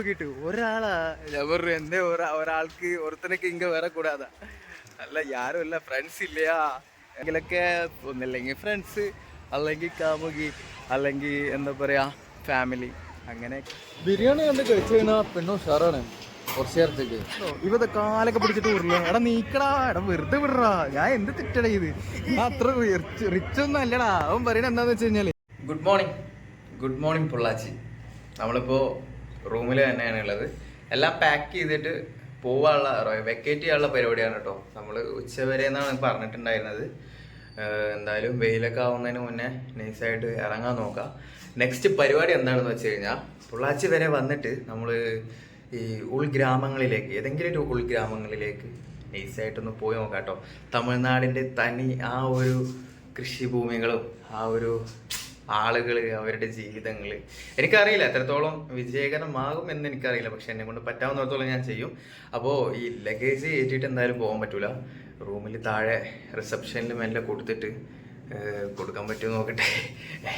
നോക്കിട്ട് ഒരാളാ ഞാൻ എന്തേ ഒരാൾക്ക് ഒരുത്തനൊക്കെ ഇങ്ങ വരെ കൂടാതാ അല്ല യാരും ഇല്ല ഫ്രണ്ട്സ് ഇല്ലയാ എങ്കിലൊക്കെ ഒന്നില്ലെങ്കിൽ ഫ്രണ്ട്സ് അല്ലെങ്കിൽ കാമുകി അല്ലെങ്കിൽ എന്താ പറയാ ഫാമിലി അങ്ങനെ. ബിരിയാണി കണ്ട് കഴിച്ചു കഴിഞ്ഞാൽ പെണ്ണു ഉഷാറാണ്. കുറച്ച് നേരത്തേക്ക് ഇവ കാലൊക്കെ പിടിച്ചിട്ട് വിടില്ല. എടാ നീക്കടാ, എടാ വെറുതെ വിടറാ. ഞാൻ എന്ത് തെറ്റടാ ഇത്? ഞാൻ അത്ര റിച്ച് ഒന്നും അല്ലടാ. അവൻ പറയണ എന്താന്ന് വെച്ച് കഴിഞ്ഞാല് ഗുഡ് മോർണിംഗ് പൊള്ളാച്ചി. നമ്മളിപ്പോൾ റൂമിൽ തന്നെയാണ് ഉള്ളത്. എല്ലാം പാക്ക് ചെയ്തിട്ട് പോവാനുള്ള വെക്കേറ്റ് ചെയ്യാനുള്ള പരിപാടിയാണ് കേട്ടോ. നമ്മൾ ഉച്ചവരെ എന്നാണ് പറഞ്ഞിട്ടുണ്ടായിരുന്നത്. എന്തായാലും വെയിലൊക്കെ ആവുന്നതിന് മുന്നേ നൈസായിട്ട് ഇറങ്ങാൻ നോക്കാം. നെക്സ്റ്റ് പരിപാടി എന്താണെന്ന് വെച്ച് കഴിഞ്ഞാൽ പൊള്ളാച്ചി വരെ വന്നിട്ട് നമ്മൾ ഈ ഉൾഗ്രാമങ്ങളിലേക്ക്, ഏതെങ്കിലും ഒരു ഉൾഗ്രാമങ്ങളിലേക്ക് നൈസായിട്ടൊന്ന് പോയി നോക്കാം കേട്ടോ. തമിഴ്നാടിൻ്റെ തനി ആ ഒരു കൃഷിഭൂമികളും ആ ഒരു ആളുകൾ, അവരുടെ ജീവിതങ്ങൾ എനിക്കറിയില്ല എത്രത്തോളം വിജയകരമാകും എന്ന് എനിക്കറിയില്ല. പക്ഷെ എന്നെ കൊണ്ട് പറ്റാവുന്നിടത്തോളം ഞാൻ ചെയ്യും. അപ്പോൾ ഈ ലഗേജ് ഏറ്റിട്ട് എന്തായാലും പോകാൻ പറ്റൂല. റൂമിൽ താഴെ റിസപ്ഷനിൽ മെല്ലെ കൊടുക്കാൻ പറ്റുമോ നോക്കട്ടെ.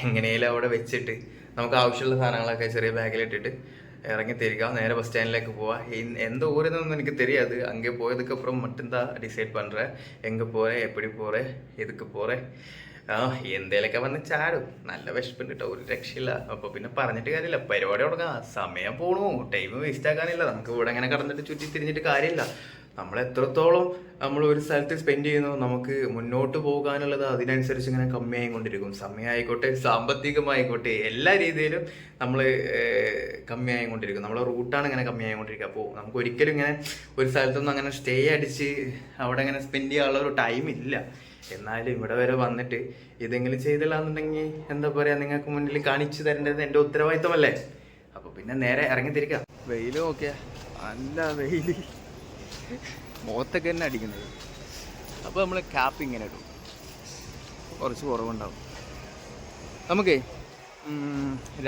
എങ്ങനെയാലും അവിടെ വെച്ചിട്ട് നമുക്ക് ആവശ്യമുള്ള സാധനങ്ങളൊക്കെ ചെറിയ ബാഗിലിട്ടിട്ട് ഇറങ്ങി തിരിക്കാം. നേരെ ബസ് സ്റ്റാൻഡിലേക്ക് പോവാം. എന്തോ ഊരുന്നൊന്നും എനിക്ക് தெரியாது. அங்கே போயதுக்கப்புறம் மட்டும்தான் டிசைட் பண்ணுறேன் எங்கே போகிறேன், எப்படி போகிறேன், எதுக்கு போகிறேன். എന്തേലൊക്കെ വന്ന് ചാടും. നല്ല വിശപ്പുണ്ട് കേട്ടോ, ഒരു രക്ഷയില്ല. അപ്പോൾ പിന്നെ പറഞ്ഞിട്ട് കാര്യമില്ല, പരിപാടി തുടങ്ങാം. സമയം പോണു, ടൈം വേസ്റ്റ് ആക്കാനില്ല. നമുക്ക് ഇവിടെ ഇങ്ങനെ കടന്നിട്ട് ചുറ്റി തിരിഞ്ഞിട്ട് കാര്യമില്ല. നമ്മൾ എത്രത്തോളം നമ്മൾ ഒരു സ്ഥലത്ത് സ്പെൻഡ് ചെയ്യുന്നു, നമുക്ക് മുന്നോട്ട് പോകാനുള്ളത് അതിനനുസരിച്ച് ഇങ്ങനെ കമ്മിയായിക്കൊണ്ടിരിക്കും. സമയമായിക്കോട്ടെ, സാമ്പത്തികമായിക്കോട്ടെ, എല്ലാ രീതിയിലും നമ്മൾ കമ്മിയായിക്കൊണ്ടിരിക്കും. നമ്മളെ റൂട്ടാണ് ഇങ്ങനെ കമ്മിയായിക്കൊണ്ടിരിക്കുക. അപ്പോൾ നമുക്ക് ഒരിക്കലും ഇങ്ങനെ ഒരു സ്ഥലത്തൊന്നും അങ്ങനെ സ്റ്റേ അടിച്ച് അവിടെ ഇങ്ങനെ സ്പെൻഡ് ചെയ്യാനുള്ള ഒരു ടൈം ഇല്ല. എന്നാലും ഇവിടെ വരെ വന്നിട്ട് ഇതെങ്കിലും ചെയ്തില്ലാന്നുണ്ടെങ്കിൽ എന്താ പറയുക, നിങ്ങൾക്ക് മുന്നിൽ കാണിച്ചു തരേണ്ടത് എൻ്റെ ഉത്തരവാദിത്തമല്ലേ. അപ്പോൾ പിന്നെ നേരെ ഇറങ്ങിത്തിരിക്കാം. വെയിൽ നോക്കിയാ നല്ല വെയിൽ, മുഖത്തൊക്കെ തന്നെ അടിക്കുന്നത്. അപ്പോൾ നമ്മൾ ക്യാപ്പ് ഇങ്ങനെ ഇടും, കുറച്ച് കുറവുണ്ടാവും. നമുക്കേ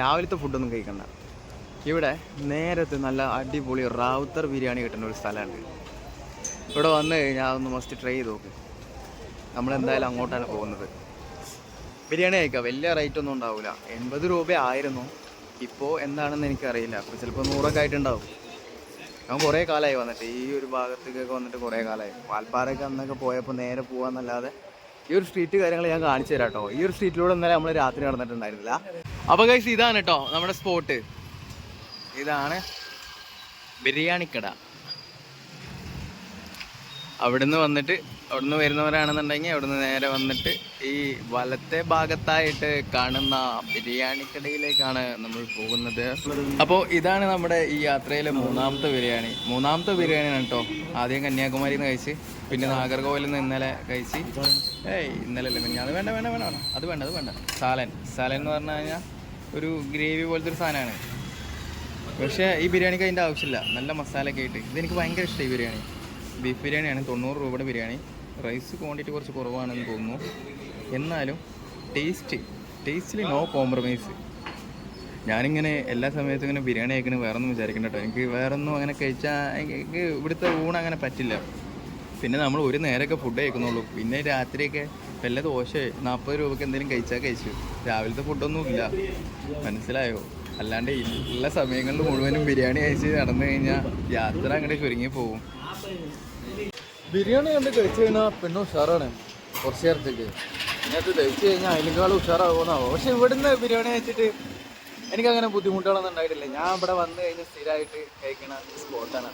രാവിലത്തെ ഫുഡൊന്നും കഴിക്കണ്ട. ഇവിടെ നേരത്തെ നല്ല അടിപൊളി റാവുത്തർ ബിരിയാണി കിട്ടുന്ന ഒരു സ്ഥലമുണ്ട്. ഇവിടെ വന്ന് ഞാൻ ഒന്ന് മസ്റ്റ് ട്രൈ ചെയ്ത് നോക്ക്. നമ്മളെന്തായാലും അങ്ങോട്ടാണ് പോകുന്നത്. ബിരിയാണി കഴിക്കാം. വലിയ റേറ്റ് ഒന്നും ഉണ്ടാവില്ല. 80 രൂപ ആയിരുന്നു. ഇപ്പോൾ എന്താണെന്ന് എനിക്കറിയില്ല. അപ്പോൾ ചിലപ്പോൾ 100 ആയിട്ടുണ്ടാവും. ഞാൻ കുറേ കാലമായി വന്നിട്ട്, ഈ ഒരു ഭാഗത്തേക്കൊക്കെ വന്നിട്ട് കുറേ കാലമായി. വാൽപ്പാറയൊക്കെ അന്നൊക്കെ പോയപ്പോൾ നേരെ പോകാമെന്നല്ലാതെ ഈ ഒരു സ്ട്രീറ്റ് കാര്യങ്ങൾ ഞാൻ കാണിച്ചു തരാം കേട്ടോ. ഈ ഒരു സ്ട്രീറ്റിലൂടെ ഇന്നലെ നമ്മൾ രാത്രി നടന്നിട്ടുണ്ടായിരുന്നില്ല. അപ്പോൾ ഗൈസ് ഇതാണ് കേട്ടോ നമ്മുടെ സ്പോട്ട്. ഇതാണ് ബിരിയാണിക്കട. അവിടുന്ന് വരുന്നവരാണെന്നുണ്ടെങ്കിൽ അവിടുന്ന് നേരെ വന്നിട്ട് ഈ വലത്തെ ഭാഗത്തായിട്ട് കാണുന്ന ബിരിയാണിക്കടയിലേക്കാണ് നമ്മൾ പോകുന്നത്. അപ്പോൾ ഇതാണ് നമ്മുടെ ഈ യാത്രയിലെ മൂന്നാമത്തെ ബിരിയാണിയാണ് കേട്ടോ. ആദ്യം കന്യാകുമാരിയിൽ നിന്ന് കഴിച്ച്, പിന്നെ നാഗർകോവിലിൽ നിന്ന് ഇന്നലെ കഴിച്ച്. ഇന്നലെ അല്ലേ, പിന്നെ അത് വേണ്ട, അത് വേണ്ട. സാലൻ എന്ന് പറഞ്ഞു കഴിഞ്ഞാൽ ഒരു ഗ്രേവി പോലത്തെ ഒരു സാധനമാണ്. പക്ഷേ ഈ ബിരിയാണിക്ക് അതിൻ്റെ ആവശ്യമില്ല. നല്ല മസാലയൊക്കെ ആയിട്ട് ഇതെനിക്ക് ഭയങ്കര ഇഷ്ടമായി. ബിരിയാണി ബീഫ് ബിരിയാണിയാണ്. 90 രൂപയുടെ ബിരിയാണി. റൈസ് ക്വാണ്ടിറ്റി കുറച്ച് കുറവാണെന്ന് തോന്നുന്നു. എന്നാലും ടേസ്റ്റിൽ നോ കോംപ്രമൈസ്. ഞാനിങ്ങനെ എല്ലാ സമയത്തും ഇങ്ങനെ ബിരിയാണി കഴിക്കണ വേറൊന്നും വിചാരിക്കണ്ട കേട്ടോ. എനിക്ക് വേറൊന്നും അങ്ങനെ കഴിച്ചാൽ എനിക്ക് ഇവിടുത്തെ ഊണ് അങ്ങനെ പറ്റില്ല. പിന്നെ നമ്മൾ ഒരു നേരമൊക്കെ ഫുഡ് കഴിക്കുന്നുള്ളൂ. പിന്നെ രാത്രിയൊക്കെ വല്ല ദോശ 40 രൂപയ്ക്ക് എന്തെങ്കിലും കഴിച്ചു. രാവിലത്തെ ഫുഡൊന്നും ഇല്ല, മനസ്സിലായോ? അല്ലാണ്ട് എല്ലാ സമയങ്ങളിലും മുഴുവനും ബിരിയാണി കഴിച്ച് നടന്നു കഴിഞ്ഞാൽ യാത്ര അങ്ങോട്ട് ചുരുങ്ങി പോകും. ബിരിയാണി കണ്ട് കഴിച്ചു കഴിഞ്ഞാൽ പെണ്ണു ഉഷാറാണ്. കുറച്ച് നേരത്തേക്ക് ഇതിനകത്ത് കഴിച്ചു കഴിഞ്ഞാൽ അതിനേക്കാളും ഉഷാറാകുമെന്നാവോ. പക്ഷെ ഇവിടുന്ന് ബിരിയാണി കഴിച്ചിട്ട് എനിക്കങ്ങനെ ബുദ്ധിമുട്ടുകളൊന്നും ഉണ്ടായിട്ടില്ല. ഞാൻ ഇവിടെ വന്നു കഴിഞ്ഞാൽ സ്ഥിരമായിട്ട് കഴിക്കണ സ്പോട്ടാണ്.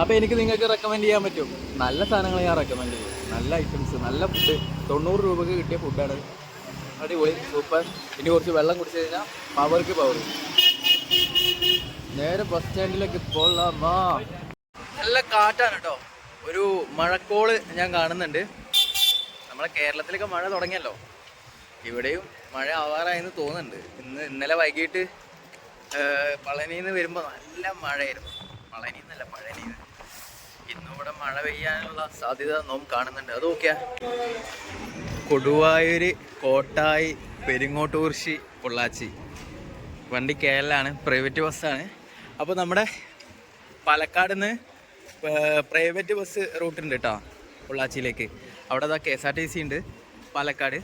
അപ്പോൾ എനിക്ക് നിങ്ങൾക്ക് റെക്കമെൻഡ് ചെയ്യാൻ പറ്റും. നല്ല സാധനങ്ങൾ ഞാൻ റെക്കമെൻഡ് ചെയ്യും. നല്ല ഐറ്റംസ്, നല്ല ഫുഡ്. 90 രൂപയ്ക്ക് കിട്ടിയ ഫുഡാണ്. അടിപൊളി, സൂപ്പർ. ഇനി കുറച്ച് വെള്ളം കുടിച്ചു കഴിഞ്ഞാൽ പവർ. നേരെ ബസ് സ്റ്റാൻഡിലേക്ക് പോകാം. നല്ല കാറ്റാണ് കേട്ടോ. ഒരു മഴക്കോള് ഞാൻ കാണുന്നുണ്ട്. നമ്മളെ കേരളത്തിലൊക്കെ മഴ തുടങ്ങിയല്ലോ, ഇവിടെയും മഴ ആവാറായെന്ന് തോന്നുന്നുണ്ട്. ഇന്നലെ വൈകിട്ട് പളനിയിൽ നിന്ന് വരുമ്പോൾ നല്ല മഴയായിരുന്നു. പളനിന്നല്ല, പഴനിന്ന്. ഇന്നും ഇവിടെ മഴ പെയ്യാനുള്ള സാധ്യത നാം കാണുന്നുണ്ട്. അത് നോക്കിയാ കൊടുവായൂര്, കോട്ടായി, പെരിങ്ങോട്ടുകുറിശി, പൊള്ളാച്ചി. വണ്ടി കേരളമാണ്, പ്രൈവറ്റ് ബസ്സാണ്. അപ്പോൾ നമ്മുടെ പാലക്കാട് നിന്ന് പ്രൈവറ്റ് ബസ് റൂട്ടുണ്ട് കേട്ടോ പൊള്ളാച്ചിയിലേക്ക്. അവിടെ അതാ KSRTC ഉണ്ട്. പാലക്കാട്,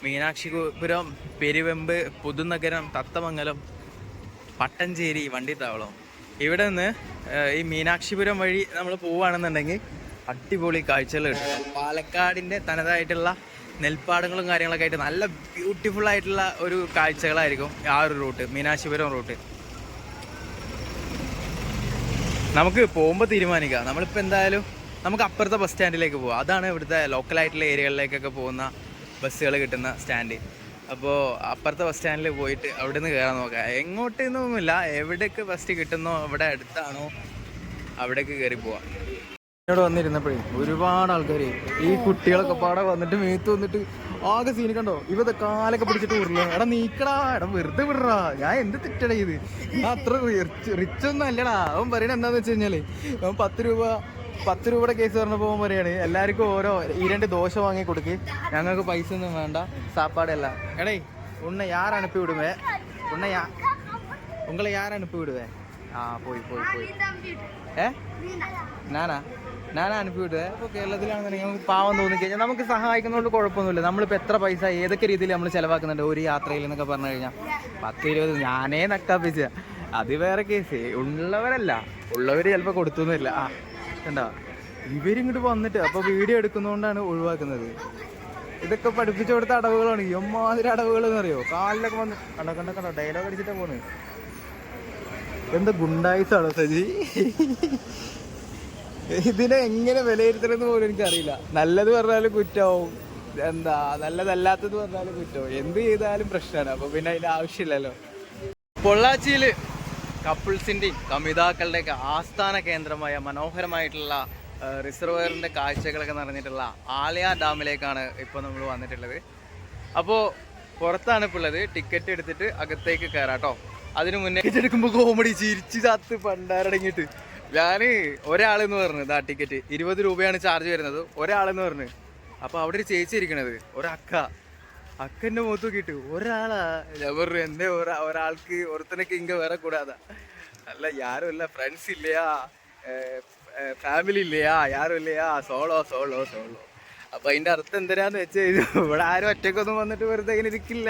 മീനാക്ഷിപുരം, പെരുവെമ്പ്, പുതുനഗരം, തത്തമംഗലം, പട്ടഞ്ചേരി വണ്ടിത്താവളം. ഇവിടെ നിന്ന് ഈ മീനാക്ഷിപുരം വഴി നമ്മൾ പോവുകയാണെന്നുണ്ടെങ്കിൽ അടിപൊളി കാഴ്ചകൾ കിട്ടും. പാലക്കാടിൻ്റെ തനതായിട്ടുള്ള നെൽപ്പാടങ്ങളും കാര്യങ്ങളൊക്കെ ആയിട്ട് നല്ല ബ്യൂട്ടിഫുൾ ആയിട്ടുള്ള ഒരു കാഴ്ചകളായിരിക്കും ആ ഒരു റൂട്ട്, മീനാക്ഷിപുരം റൂട്ട്. നമുക്ക് പോകുമ്പോൾ തീരുമാനിക്കാം. നമ്മളിപ്പോൾ എന്തായാലും നമുക്ക് അപ്പുറത്തെ ബസ് സ്റ്റാൻഡിലേക്ക് പോകാം. അതാണ് ഇവിടുത്തെ ലോക്കലായിട്ടുള്ള ഏരിയകളിലേക്കൊക്കെ പോകുന്ന ബസ്സുകൾ കിട്ടുന്ന സ്റ്റാൻഡ്. അപ്പോൾ അപ്പുറത്തെ ബസ് സ്റ്റാൻഡിൽ പോയിട്ട് അവിടെ നിന്ന് കയറാൻ നോക്കാം. എങ്ങോട്ട് എന്നൊന്നുമില്ല, എവിടേക്ക് ബസ് കിട്ടുന്നോ അവിടെ അടുത്താണോ അവിടേക്ക് കയറി പോവാം. ഇവിടെ വന്നിരുന്നപ്പോഴേ ഒരുപാട് ആൾക്കാർ ഈ കുട്ടികളൊക്കെ പാടെ വന്നിട്ട് മേത്ത് വന്നിട്ട് ആകെ സീന് കണ്ടോ. ഇവത്തെ കാലൊക്കെ പിടിച്ചിട്ട് ഉരുള. എടാ നീക്കടാ, എടാ വെറുതെ വിടറാ, ഞാൻ എന്ത് തെറ്റടാ ഇത്, ഞാൻ അത്ര റിച്ച് ഒന്നും അല്ലടാ. അവൻ പറയണ എന്താന്ന് വെച്ച് കഴിഞ്ഞാല് അവൻ 10 രൂപയുടെ കേസ് പറഞ്ഞപ്പോൾ പറയാണ് എല്ലാവർക്കും ഓരോ 2 ദോശ വാങ്ങി കൊടുക്ക്, ഞങ്ങൾക്ക് പൈസ ഒന്നും വേണ്ട, സാപ്പാടല്ല. എടേ ഉണ്ണ യാർ അനുപ്പി വിടുവേ, ഉങ്ങളെ യാർ അനുപ്പി വിടുവേ? ആ പോയി ഞാനാ അനുപ്പി വിടുവേ. ഇപ്പോൾ കേരളത്തിലാണെന്നുണ്ടെങ്കിൽ നമുക്ക് പാവം തോന്നിക്കഴിഞ്ഞാൽ നമുക്ക് സഹായിക്കുന്നതുകൊണ്ട് കുഴപ്പമൊന്നുമില്ല. നമ്മളിപ്പോൾ എത്ര പൈസ ഏതൊക്കെ രീതിയിൽ നമ്മൾ ചിലവാക്കുന്നുണ്ട് ഒരു യാത്രയിൽ എന്നൊക്കെ പറഞ്ഞു കഴിഞ്ഞാൽ 10-20 ഞാനേ നക്കാപ്പിച്ച, അത് വേറെ കേസ്. ഉള്ളവർ ചിലപ്പോൾ കൊടുത്തൊന്നുമില്ല. കണ്ടോ ഇവരിങ്ങോട്ട് വന്നിട്ട് അപ്പോൾ വീഡിയോ എടുക്കുന്നതുകൊണ്ടാണ് ഒഴിവാക്കുന്നത്. ഇതൊക്കെ പഠിപ്പിച്ചു കൊടുത്ത അടവുകളാണ്. എമ്മാതിരി അടവുകൾ എന്ന് അറിയോ, കാലിലൊക്കെ വന്ന് കണ്ടോ ഡയലോഗ് അടിച്ചിട്ടാ പോകുന്നത്. എന്താ ഗുണ്ടായിസാണോ സജി? ഇതിനെ എങ്ങനെ വിലയിരുത്തണമെന്ന് പോലും എനിക്കറിയില്ല. നല്ലത് പറഞ്ഞാലും കുറ്റവും, എന്താ നല്ലതല്ലാത്തത് പറഞ്ഞാലും കുറ്റവും, എന്ത് ചെയ്താലും പ്രശ്നമാണ്. അപ്പോൾ പിന്നെ അതിൻ്റെ ആവശ്യമില്ലല്ലോ. പൊള്ളാച്ചിയിൽ കപ്പിൾസിൻ്റെയും കമിതാക്കളുടെയൊക്കെ ആസ്ഥാന കേന്ദ്രമായ മനോഹരമായിട്ടുള്ള റിസർവയറിൻ്റെ കാഴ്ചകളൊക്കെ നിറഞ്ഞിട്ടുള്ള ആലയാർ ഡാമിലേക്കാണ് ഇപ്പോൾ നമ്മൾ വന്നിട്ടുള്ളത്. അപ്പോൾ പുറത്താണ് ഇപ്പോൾ ഉള്ളത്. ടിക്കറ്റ് എടുത്തിട്ട് അകത്തേക്ക് കയറാം കേട്ടോ. അതിന് മുന്നേ എടുക്കുമ്പോൾ കോമഡി ചിരിച്ച് ചത്ത് പണ്ടാരടങ്ങിയിട്ട് ഞാൻ ഒരാളെന്ന് പറഞ്ഞു ഇതാ ടിക്കറ്റ് 20 രൂപയാണ് ചാർജ് വരുന്നത് ഒരാളെന്ന് പറഞ്ഞു. അപ്പോൾ അവിടെ ഒരു ചേച്ചി ഇരിക്കണത്, അക്കൻ്റെ മുഖത്ത് നോക്കിയിട്ട് ഒരാളാ. ഞാൻ പറഞ്ഞു എന്തേ ഒരാൾക്ക് ഒരുത്തനൊക്കെ ഇങ്ങ വേറെ കൂടാതാ. അല്ല യാരും ഇല്ല, ഫ്രണ്ട്സ് ഇല്ലയാ, ഫാമിലി ഇല്ലയാ, യാരും ഇല്ലയാ, സോളോ. അപ്പം അതിൻ്റെ അർത്ഥം എന്തിനാന്ന് വെച്ച് ഇവിടെ ആരും ഒറ്റക്കൊന്നും വന്നിട്ട് വെറുതെ ഇങ്ങനെ ഇരിക്കില്ല.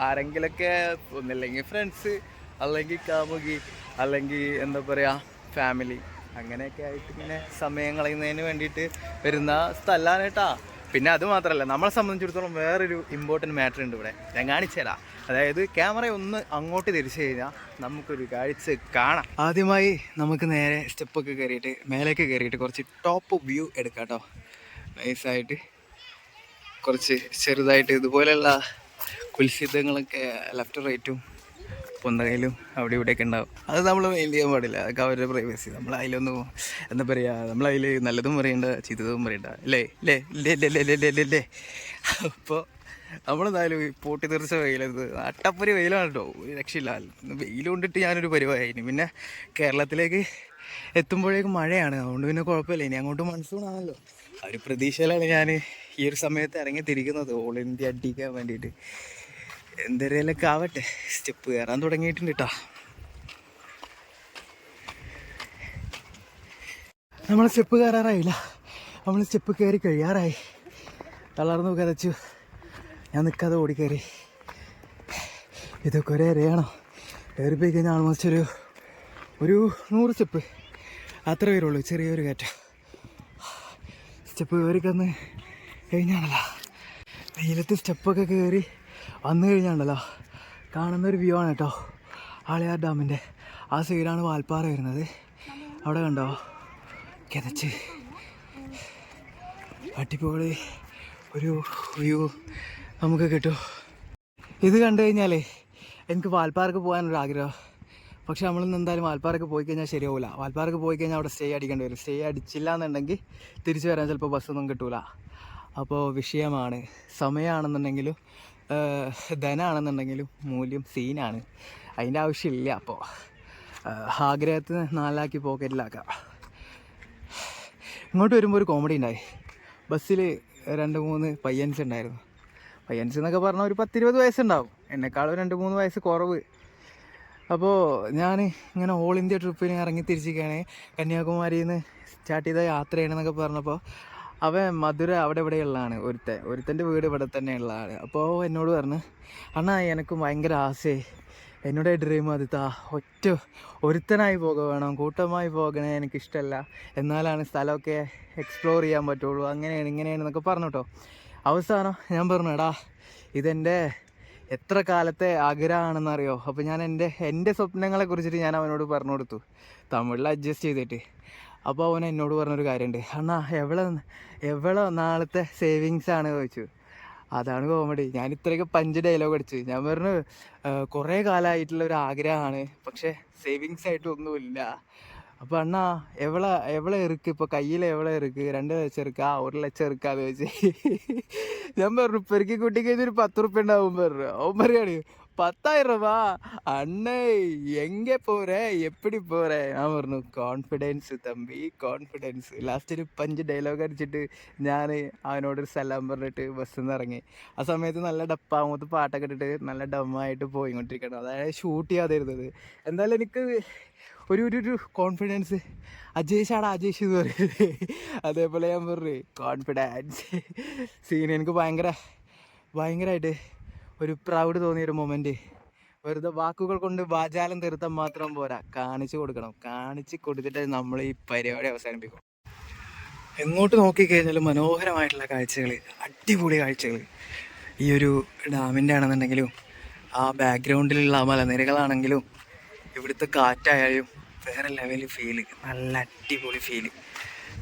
ആരെങ്കിലൊക്കെ ഒന്നില്ലെങ്കിൽ ഫ്രണ്ട്സ്, അല്ലെങ്കിൽ കാമുകി, അല്ലെങ്കിൽ എന്താ പറയുക ഫാമിലി, അങ്ങനെയൊക്കെ ആയിട്ട് ഇങ്ങനെ സമയം കളയുന്നതിന് വേണ്ടിയിട്ട് വരുന്ന സ്ഥലമാണ് കേട്ടാ. പിന്നെ അത് മാത്രമല്ല, നമ്മളെ സംബന്ധിച്ചിടത്തോളം വേറൊരു ഇമ്പോർട്ടൻറ്റ് മാറ്റർ ഉണ്ട് ഇവിടെ, ഞാൻ കാണിച്ചു തരാം. അതായത് ക്യാമറ ഒന്ന് അങ്ങോട്ട് തിരിച്ചു കഴിഞ്ഞാൽ നമുക്കൊരു കാഴ്ച കാണാം. ആദ്യമായി നമുക്ക് നേരെ സ്റ്റെപ്പൊക്കെ കയറിയിട്ട് മേലേക്ക് കയറിയിട്ട് കുറച്ച് ടോപ്പ് വ്യൂ എടുക്കാം കേട്ടോ. നൈസായിട്ട് കുറച്ച് ചെറുതായിട്ട് ഇതുപോലെയുള്ള കുൽസിതങ്ങളൊക്കെ ലെഫ്റ്റ് റൈറ്റും പൊന്തകയിലും അവിടെ ഇവിടെയൊക്കെ ഉണ്ടാവും. അത് നമ്മൾ മെയിൻ ചെയ്യാൻ പാടില്ല, അതൊക്കെ അവരുടെ പ്രൈവസി. നമ്മൾ അതിലൊന്നും എന്താ പറയുക, നമ്മളതിൽ നല്ലതും പറയണ്ട ചീത്തതും പറയണ്ട, അല്ലേ. അപ്പോൾ നമ്മളെന്തായാലും പൊട്ടി തെറിച്ച വെയിലത് അട്ടപ്പൊരി വെയിലാണ് കേട്ടോ, ഒരു രക്ഷയില്ല. വെയിൽ കൊണ്ടിട്ട് ഞാനൊരു പരിപാടി. പിന്നെ കേരളത്തിലേക്ക് എത്തുമ്പോഴേക്കും മഴയാണ്, അതുകൊണ്ട് പിന്നെ കുഴപ്പമില്ല. ഇനി അങ്ങോട്ട് മൺസൂൺ ആണല്ലോ, ആ ഒരു പ്രതീക്ഷയിലാണ് ഞാൻ ഈ ഒരു സമയത്ത് ഇറങ്ങി തിരിക്കുന്നത് ഓൾ ഇന്ത്യ അടിക്കാൻ വേണ്ടിയിട്ട്. എന്തരയിലൊക്കെ ആവട്ടെ, സ്റ്റെപ്പ് കയറാൻ തുടങ്ങിയിട്ടുണ്ട് കേട്ടോ. നമ്മൾ സ്റ്റെപ്പ് കയറാറായില്ല, നമ്മൾ സ്റ്റെപ്പ് കയറി കഴിയാറായി. തളർന്നു കതച്ചു, ഞാൻ നിൽക്കാതെ ഓടിക്കയറി. ഇതൊക്കെ ഒരേ അറിയണം, കയറിപ്പോയി കഴിഞ്ഞാൽ ആൾമോസ്റ്റ് ഒരു 100 സ്റ്റെപ്പ് അത്ര വരുള്ളൂ. ചെറിയൊരു കയറ്റം. സ്റ്റെപ്പ് കയറി കന്ന് കഴിഞ്ഞാണല്ലോ, വെയിലത്ത് സ്റ്റെപ്പൊക്കെ കയറി വന്നു കഴിഞ്ഞാണ്ടല്ലോ കാണുന്നൊരു വ്യൂ ആണ് കേട്ടോ. ആളിയാർ ഡാമിൻ്റെ ആ സൈഡാണ് വാൽപ്പാറ വരുന്നത്. അവിടെ കണ്ടോ കിതച്ച് അടിപൊളി ഒരു വ്യൂ നമുക്ക് കിട്ടും. ഇത് കണ്ടു കഴിഞ്ഞാലേ എനിക്ക് വാൽപ്പാറക്ക് പോകാനൊരു ആഗ്രഹം. പക്ഷെ നമ്മളിന്ന് എന്തായാലും വാൽപ്പാറക്ക് പോയി കഴിഞ്ഞാൽ ശരിയാവില്ല. വാൽപ്പാറക്ക് പോയി കഴിഞ്ഞാൽ അവിടെ സ്റ്റേ അടിക്കേണ്ടി വരും. സ്റ്റേ അടിച്ചില്ല എന്നുണ്ടെങ്കിൽ തിരിച്ചു വരാൻ ചിലപ്പോൾ ബസ്സൊന്നും കിട്ടൂല. അപ്പോൾ വിഷയമാണ്. സമയമാണെന്നുണ്ടെങ്കിലും ധനമാണെന്നുണ്ടെങ്കിലും മൂല്യം സീനാണ്, അതിൻ്റെ ആവശ്യമില്ല. അപ്പോൾ ആഗ്രഹത്തിന് 4 ആക്കി പോക്കറ്റിലാക്കാം. ഇങ്ങോട്ട് വരുമ്പോൾ ഒരു കോമഡി ഉണ്ടായി. ബസ്സിൽ 2-3 പയ്യൻസ് ഉണ്ടായിരുന്നു. പയ്യൻസ് എന്നൊക്കെ പറഞ്ഞാൽ ഒരു 10-20 വയസ്സുണ്ടാവും, എന്നെക്കാളും 2-3 വയസ്സ് കുറവ്. അപ്പോൾ ഞാൻ ഇങ്ങനെ ഓൾ ഇന്ത്യ ട്രിപ്പിന് ഇറങ്ങി തിരിച്ചിരിക്കുകയാണ്. കന്യാകുമാരിയിൽ നിന്ന് സ്റ്റാർട്ട് ചെയ്ത യാത്ര ചെയ്യണമെന്നൊക്കെ പറഞ്ഞപ്പോൾ അവൻ മധുര അവിടെ ഇവിടെയുള്ളതാണ്. ഒരുത്തൻ്റെ വീട് ഇവിടെ തന്നെ ഉള്ളതാണ്. അപ്പോൾ എന്നോട് പറഞ്ഞു, അണ്ണാ എനിക്കും ഭയങ്കര ആശയെ എന്നോട് ഡ്രീം അത് ഒരുത്തനായി വേണം, കൂട്ടമായി പോകണേ എനിക്കിഷ്ടമല്ല, എന്നാലാണ് സ്ഥലമൊക്കെ എക്സ്പ്ലോർ ചെയ്യാൻ പറ്റുള്ളൂ, അങ്ങനെയാണ് ഇങ്ങനെയാണെന്നൊക്കെ പറഞ്ഞു കേട്ടോ. അവസാനം ഞാൻ പറഞ്ഞു എടാ ഇതെൻ്റെ എത്ര കാലത്തെ ആഗ്രഹമാണെന്നറിയോ. അപ്പോൾ ഞാൻ എൻ്റെ സ്വപ്നങ്ങളെ കുറിച്ചിട്ട് ഞാൻ അവനോട് പറഞ്ഞു കൊടുത്തു, തമിഴിൽ അഡ്ജസ്റ്റ് ചെയ്തിട്ട്. അപ്പോൾ അവൻ എന്നോട് പറഞ്ഞൊരു കാര്യമുണ്ട്, അണ്ണാ എവളെ നാളത്തെ സേവിങ്സ് ആണ് ചോദിച്ചു. അതാണ് കോമഡി. ഞാൻ ഇത്രയൊക്കെ 5 ഡയലോഗ് അടിച്ചു. ഞാൻ പറഞ്ഞു കുറേ കാലമായിട്ടുള്ള ഒരു ആഗ്രഹമാണ്, പക്ഷേ സേവിങ്സ് ആയിട്ടൊന്നുമില്ല. അപ്പോൾ അണ്ണാ എവളെ ഇருக்கு ഇപ്പോൾ കയ്യിൽ, എവളെ ഇருக்கு 2 ലക്ഷം ഇരിക്കാ 1 ലക്ഷം ഇരിക്കാന്ന് ചോദിച്ചു. ഞാൻ പറഞ്ഞു പെരുക്കി കൂട്ടി കഴിഞ്ഞൊരു 10 റുപ്യ ഉണ്ടാവും പറഞ്ഞു. അവൻ പറയാണ് 10,000 രൂപ അണ്ണേ എங்கே പോരേ എപ്പിടി പോരേ. ഞാൻ പറഞ്ഞു കോൺഫിഡൻസ് തമ്പി കോൺഫിഡൻസ്. ലാസ്റ്റ് ഒരു 5 ഡയലോഗ് അടിച്ചിട്ട് ഞാൻ അവനോടൊരു സലാം പറഞ്ഞിട്ട് ബസ്സിൽ നിന്ന് ഇറങ്ങി. ആ സമയത്ത് നല്ല ഡപ്പാമൂത്ത് പാട്ടൊക്കെ ഇട്ടിട്ട് നല്ല ഡമ്മായിട്ട് പോയിക്കൊണ്ടിരിക്കണം. അതായത് ഷൂട്ട് ചെയ്യാതിരുന്നത്. എന്തായാലും എനിക്ക് ഒരു കോൺഫിഡൻസ്. അജേഷാടാ അജേഷ് എന്ന് പറയുന്നത്. അതേപോലെ ഞാൻ പറഞ്ഞു കോൺഫിഡൻസ് സീൻ. എനിക്ക് ഭയങ്കരമായിട്ട് ഒരു പ്രൗഡ് തോന്നിയൊരു മൊമെൻറ്റ്. വെറുതെ വാക്കുകൾ കൊണ്ട് വാചാലം തീർത്താൽ മാത്രം പോരാ, കാണിച്ചു കൊടുക്കണം. കാണിച്ച് കൊടുത്തിട്ട് നമ്മൾ ഈ പരിപാടി അവസാനിപ്പിക്കും. എങ്ങോട്ട് നോക്കിക്കഴിഞ്ഞാലും മനോഹരമായിട്ടുള്ള കാഴ്ചകൾ, അടിപൊളി കാഴ്ചകൾ. ഈ ഒരു ഡാമിൻ്റെ ആണെന്നുണ്ടെങ്കിലും ആ ബാക്ക്ഗ്രൗണ്ടിലുള്ള മലനിരകളാണെങ്കിലും ഇവിടുത്തെ കാറ്റായാലും വേറെ ലെവൽ ഫീല്, നല്ല അടിപൊളി ഫീല്.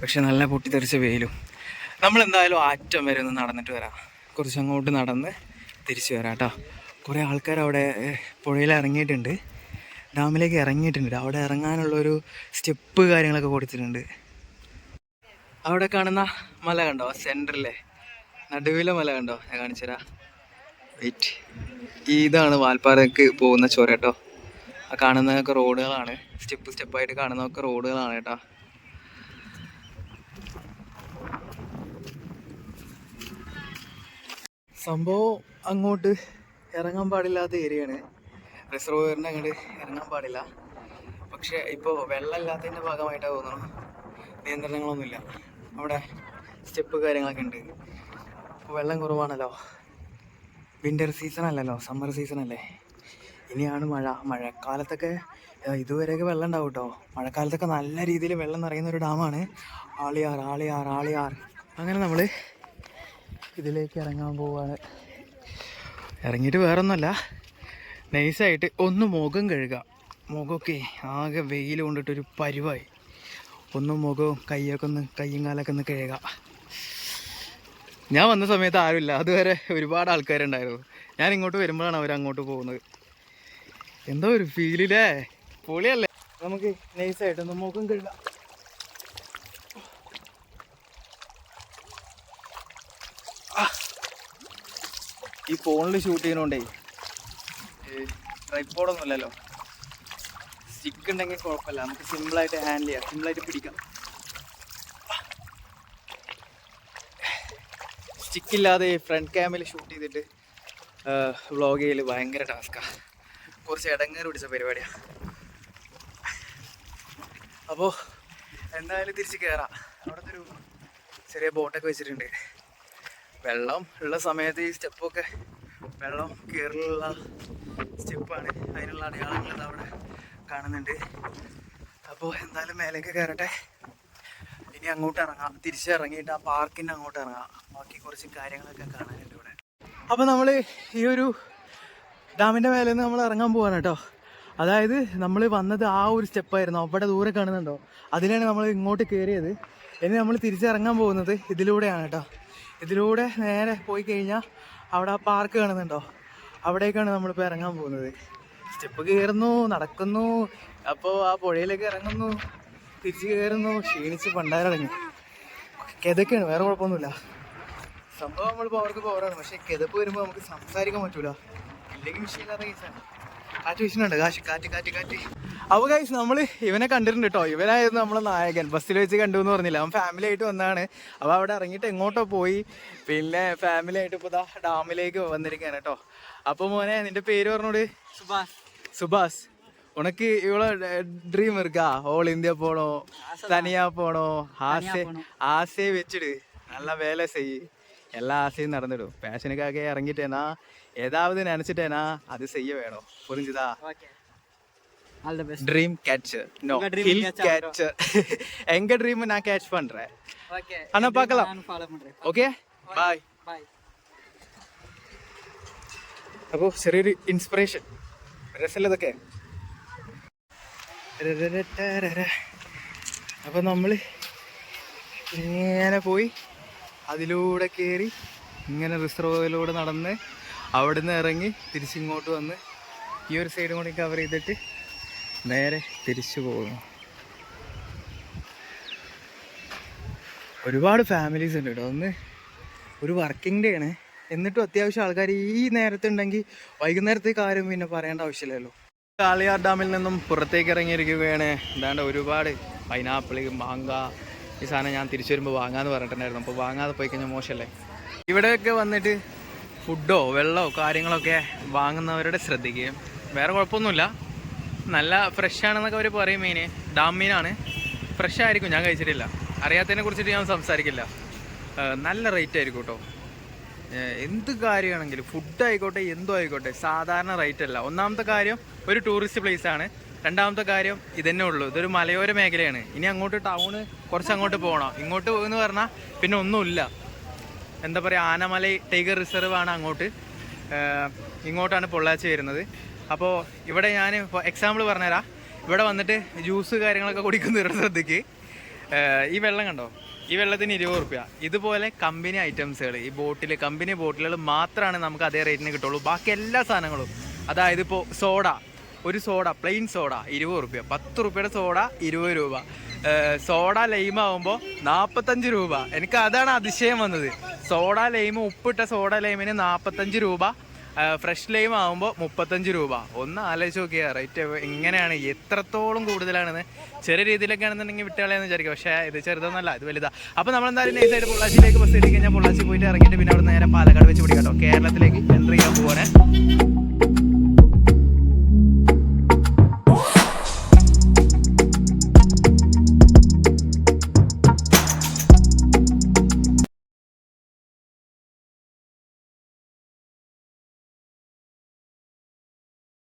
പക്ഷെ നല്ല പൊട്ടിത്തെറിച്ച വെയിലും. നമ്മളെന്തായാലും ആറ്റം വരെ ഒന്ന് നടന്നിട്ട് വരാം. കുറച്ചങ്ങോട്ട് നടന്ന് തിരിച്ചു വരാം കേട്ടോ. കുറേ ആൾക്കാർ അവിടെ പുഴയിൽ ഇറങ്ങിയിട്ടുണ്ട്, ഡാമിലേക്ക് ഇറങ്ങിയിട്ടുണ്ട്. അവിടെ ഇറങ്ങാനുള്ളൊരു സ്റ്റെപ്പ് കാര്യങ്ങളൊക്കെ കൊടുത്തിട്ടുണ്ട്. അവിടെ കാണുന്ന മല കണ്ടോ, സെൻറ്ററിലെ നടുവിലെ മല കണ്ടോ, ഞാൻ കാണിച്ചു തരാം. വെയിറ്റ്, ഇതാണ് വാൽപ്പാറയ്ക്ക് പോകുന്ന ചുരം കേട്ടോ. ആ കാണുന്നതൊക്കെ റോഡുകളാണ്, സ്റ്റെപ്പായിട്ട് കാണുന്നതൊക്കെ റോഡുകളാണ് കേട്ടോ. സംഭവം അങ്ങോട്ട് ഇറങ്ങാൻ പാടില്ലാത്ത ഏരിയയാണ്. റിസർവോയറിൻ്റെ അങ്ങോട്ട് ഇറങ്ങാൻ പാടില്ല. പക്ഷേ ഇപ്പോൾ വെള്ളമില്ലാത്തതിൻ്റെ ഭാഗമായിട്ടാണ് തോന്നുന്നു, നിയന്ത്രണങ്ങളൊന്നുമില്ല. അവിടെ സ്റ്റെപ്പ് കാര്യങ്ങളൊക്കെ ഉണ്ട്. ഇപ്പോൾ വെള്ളം കുറവാണല്ലോ, വിൻ്റർ സീസൺ അല്ലല്ലോ, സമ്മർ സീസൺ അല്ലേ. ഇനിയാണ് മഴക്കാലത്തൊക്കെ ഇതുവരെയൊക്കെ വെള്ളം ഉണ്ടാവും കേട്ടോ. മഴക്കാലത്തൊക്കെ നല്ല രീതിയിൽ വെള്ളം നിറയുന്ന ഒരു ഡാമാണ് ആളിയാർ. അങ്ങനെ നമ്മൾ ഇതിലേക്ക് ഇറങ്ങാൻ പോവാണ്. ഇറങ്ങിയിട്ട് വേറൊന്നുമല്ല, നൈസായിട്ട് ഒന്ന് മുഖം കഴുകാം. മുഖമൊക്കെ ആകെ വെയിൽ കൊണ്ടിട്ടൊരു പരുവായി. ഒന്ന് മുഖവും കയ്യും കാലൊക്കെ ഒന്ന് കഴുകാം. ഞാൻ വന്ന സമയത്ത് ആരുമില്ല, അതുവരെ ഒരുപാട് ആൾക്കാരുണ്ടായിരുന്നു. ഞാൻ ഇങ്ങോട്ട് വരുമ്പോഴാണ് അവരങ്ങോട്ട് പോകുന്നത്. എന്തോ ഒരു ഫീലില്ലേ, പൊളിയല്ലേ. നമുക്ക് നൈസായിട്ടൊന്ന് മുഖം കഴുകാം. ഈ ഫോണിൽ ഷൂട്ട് ചെയ്യുന്നോണ്ടേ ട്രൈപ്പോഡൊന്നും ഇല്ലല്ലോ. സ്റ്റിക്ക് ഉണ്ടെങ്കിൽ കുഴപ്പമില്ല, നമുക്ക് സിമ്പിളായിട്ട് ഹാൻഡിൽ ചെയ്യാം, സിമ്പിളായിട്ട് പിടിക്കാം. സ്റ്റിക്കില്ലാതെ ഫ്രണ്ട് ക്യാമിൽ ഷൂട്ട് ചെയ്തിട്ട് വ്ളോഗ് ചെയ്യൽ ഭയങ്കര ടാസ്ക്കാണ്. കുറച്ച് ഇടങ്ങേറ് പിടിച്ച പരിപാടിയാണ്. അപ്പോൾ എന്തായാലും തിരിച്ച് കയറാം. അവിടുത്തെ ഒരു ചെറിയ ബോട്ടൊക്കെ വെച്ചിട്ടുണ്ട്. വെള്ളം ഉള്ള സമയത്ത് ഈ സ്റ്റെപ്പൊക്കെ വെള്ളം കയറിലുള്ള സ്റ്റെപ്പാണ്, അതിനുള്ള അടയാളങ്ങൾ അവിടെ കാണുന്നുണ്ട്. അപ്പോൾ എന്തായാലും മേലേക്ക് കയറട്ടെ. ഇനി അങ്ങോട്ട് ഇറങ്ങാം, തിരിച്ചിറങ്ങിയിട്ട് ആ പാർക്കിൻ്റെ അങ്ങോട്ട് ഇറങ്ങാം. ബാക്കി കുറച്ച് കാര്യങ്ങളൊക്കെ കാണാനുണ്ട് ഇവിടെ. അപ്പോൾ നമ്മൾ ഈ ഒരു ഡാമിൻ്റെ മേലെ നിന്ന് നമ്മൾ ഇറങ്ങാൻ പോവാണ് കേട്ടോ. അതായത് നമ്മൾ വന്നത് ആ ഒരു സ്റ്റെപ്പായിരുന്നു, അവിടെ ദൂരെ കാണുന്നുണ്ടോ, അതിലാണ് നമ്മൾ ഇങ്ങോട്ട് കയറിയത്. ഇനി നമ്മൾ തിരിച്ചിറങ്ങാൻ പോകുന്നത് ഇതിലൂടെയാണ് കേട്ടോ. ഇതിലൂടെ നേരെ പോയി കഴിഞ്ഞാൽ അവിടെ ആ പാർക്ക് കാണുന്നുണ്ടോ, അവിടേക്കാണ് നമ്മളിപ്പോൾ ഇറങ്ങാൻ പോകുന്നത്. സ്റ്റെപ്പ് കയറുന്നു, നടക്കുന്നു, അപ്പോൾ ആ പുഴയിലേക്ക് ഇറങ്ങുന്നു, തിരിച്ച് കയറുന്നു, ക്ഷീണിച്ച് പണ്ടാരടങ്ങി. കിതക്കാണ്, വേറെ കുഴപ്പമൊന്നുമില്ല. സംഭവം നമ്മളിപ്പോൾ അവർക്ക് പവറാണ്, പക്ഷേ കിതപ്പ് വരുമ്പോൾ നമുക്ക് സംസാരിക്കാൻ പറ്റൂല. ഇല്ലെങ്കിൽ വിഷയമില്ലാത്ത കേസാണ്. കാറ്റ് വീശുന്നുണ്ട്, കാറ്റ്. അപ്പോൾ ഗൈസ് നമ്മൾ ഇവനെ കണ്ടിട്ടുണ്ട് കേട്ടോ. ഇവനായിരുന്നു നമ്മളെ നായകൻ. ബസ്സിൽ വെച്ച് കണ്ടു എന്ന് പറഞ്ഞില്ല, അവൻ ഫാമിലി ആയിട്ട് വന്നതാണ്. അപ്പോൾ അവിടെ ഇറങ്ങിയിട്ട് എങ്ങോട്ടോ പോയി, പിന്നെ ഫാമിലി ആയിട്ട് ഇപ്പോൾ ഇതാ ഡാമിലേക്ക് വന്നിരിക്കുകയാണ് കേട്ടോ. അപ്പോൾ മോനെ നിന്റെ പേര് പറഞ്ഞോട്. സുഭാഷ്. ഉനക്ക് ഇവളെ ഡ്രീം இருக்கா? ഓൾ ഇന്ത്യ போனோம், தனியா போனோம், ஆசை வச்சுடு, நல்லா வேலை செய், எல்லா ஆசையும் நடந்துடும். பேஷனுக்காக இறங்கிட்டேனா ஏதாவது நினைச்சிட்டேனா அது செய்ய வேணும். புரிஞ்சுதா? Okay, all the best. Dream catcher no hill catcher. எங்க ட்ரீம் நான் கேட்ச் பண்றேன். ஓகே அண்ணா பார்க்கலாம். நான் ஃபாலோ பண்றேன். Okay bye bye. അപ്പോൾ ചെറിയൊരു ഇൻസ്പിറേഷൻ രസമുള്ളതൊക്കെ. അപ്പോൾ നമ്മൾ ഇങ്ങനെ പോയി അതിലൂടെ കയറി ഇങ്ങനെ റിസർവോയിലൂടെ നടന്ന് അവിടുന്ന് ഇറങ്ങി തിരിച്ചിങ്ങോട്ട് വന്ന് ഈ ഒരു സൈഡും കൂടി കവർ ചെയ്തിട്ട് നേരെ തിരിച്ചു പോകുന്നു. ഒരുപാട് ഫാമിലീസ് ഉണ്ട് കേട്ടോ. ഒന്ന് ഒരു വർക്കിംഗ് ഡേ ആണ്, എന്നിട്ടും അത്യാവശ്യം ആൾക്കാർ ഈ നേരത്തുണ്ടെങ്കിൽ വൈകുന്നേരത്തെ കാര്യം പിന്നെ പറയേണ്ട ആവശ്യമില്ലല്ലോ. കാളിയാർ ഡാമിൽ നിന്നും പുറത്തേക്ക് ഇറങ്ങിയിരിക്കുകയാണ്. എന്താണ്ട് ഒരുപാട് പൈനാപ്പിൾ, മാങ്ങ, ഈ സാധനം ഞാൻ തിരിച്ചു വരുമ്പോൾ വാങ്ങാമെന്ന് പറഞ്ഞിട്ടുണ്ടായിരുന്നു. അപ്പോൾ വാങ്ങാതെ പോയി കഴിഞ്ഞാൽ മോശമല്ലേ. ഇവിടെയൊക്കെ വന്നിട്ട് ഫുഡോ വെള്ളമോ കാര്യങ്ങളൊക്കെ വാങ്ങുന്നവരുടെ ശ്രദ്ധിക്കുകയും, വേറെ കുഴപ്പമൊന്നുമില്ല, നല്ല ഫ്രഷ് ആണെന്നൊക്കെ അവർ പറയും. മീൻ ഡാം മീനാണ്, ഫ്രഷ് ആയിരിക്കും. ഞാൻ കഴിച്ചിട്ടില്ല, അറിയാത്തതിനെ കുറിച്ചിട്ട് ഞാൻ സംസാരിക്കില്ല. നല്ല റേറ്റ് ആയിരിക്കും കേട്ടോ. എന്ത് കാര്യമാണെങ്കിലും ഫുഡ് ആയിക്കോട്ടെ എന്തോ ആയിക്കോട്ടെ സാധാരണ റേറ്റ് അല്ല. ഒന്നാമത്തെ കാര്യം ഒരു ടൂറിസ്റ്റ് പ്ലേസ് ആണ്. രണ്ടാമത്തെ കാര്യം ഇതന്നെ ഉള്ളൂ, ഇതൊരു മലയോര മേഖലയാണ്. ഇനി അങ്ങോട്ട് ടൗണ് കുറച്ച് അങ്ങോട്ട് പോകണം. ഇങ്ങോട്ട് എന്ന് പറഞ്ഞാൽ പിന്നെ ഒന്നുമില്ല. എന്താ പറയുക, ആനമല ടൈഗർ റിസർവ് ആണ് അങ്ങോട്ട്. ഇങ്ങോട്ടാണ് പൊള്ളാച്ചി വരുന്നത്. അപ്പോൾ ഇവിടെ ഞാൻ എക്സാമ്പിൾ പറഞ്ഞുതരാം. ഇവിടെ വന്നിട്ട് ജ്യൂസ് കാര്യങ്ങളൊക്കെ കുടിക്കുന്നവരുടെ ശ്രദ്ധിക്ക്. ഈ വെള്ളം കണ്ടോ, ഈ വെള്ളത്തിന് 20 റുപ്യ. ഇതുപോലെ കമ്പനി ഐറ്റംസുകൾ ഈ ബോട്ടിൽ, കമ്പനി ബോട്ടിലുകൾ മാത്രമാണ് നമുക്ക് അതേ റേറ്റിന് കിട്ടുള്ളൂ. ബാക്കി എല്ലാ സാധനങ്ങളും, അതായത് ഇപ്പോൾ സോഡ, ഒരു സോഡ പ്ലെയിൻ സോഡ 20 റുപ്യ, 10 റുപ്യയുടെ സോഡ 20 രൂപ, സോഡ ലൈം ആകുമ്പോൾ 45 രൂപ. എനിക്ക് അതാണ് അതിശയം വന്നത്. സോഡ ലൈം, ഉപ്പിട്ട സോഡ ലൈമിന് 45 രൂപ, ഫ്രഷ് ലൈം ആകുമ്പോൾ 35 രൂപ. ഒന്ന് ആലോചിച്ച് നോക്കിയാൽ റേറ്റ് എങ്ങനെയാണ്, എത്രത്തോളം കൂടുതലാണെന്ന്. ചെറിയ രീതിയിലൊക്കെ ആണെന്നുണ്ടെങ്കിൽ വിട്ടുകളയെന്ന് വിചാരിക്കും, പക്ഷേ ഇത് ചെറുതൊന്നല്ല, ഇത് വലുതാ. അപ്പോൾ നമ്മളെന്തായാലും നൈസായിട്ട് പൊള്ളാച്ചിയിലേക്ക് ബസ് ഇട്ട് കഴിഞ്ഞാൽ പൊള്ളാച്ചി പോയിട്ട് ഇറങ്ങിയിട്ട് പിന്നെ അവിടെ നേരെ പാലക്കാട് വെച്ച് പിടിക്കാം കേട്ടോ. കേരളത്തിലേക്ക് എൻട്രി ചെയ്യാൻ പോവാണ്.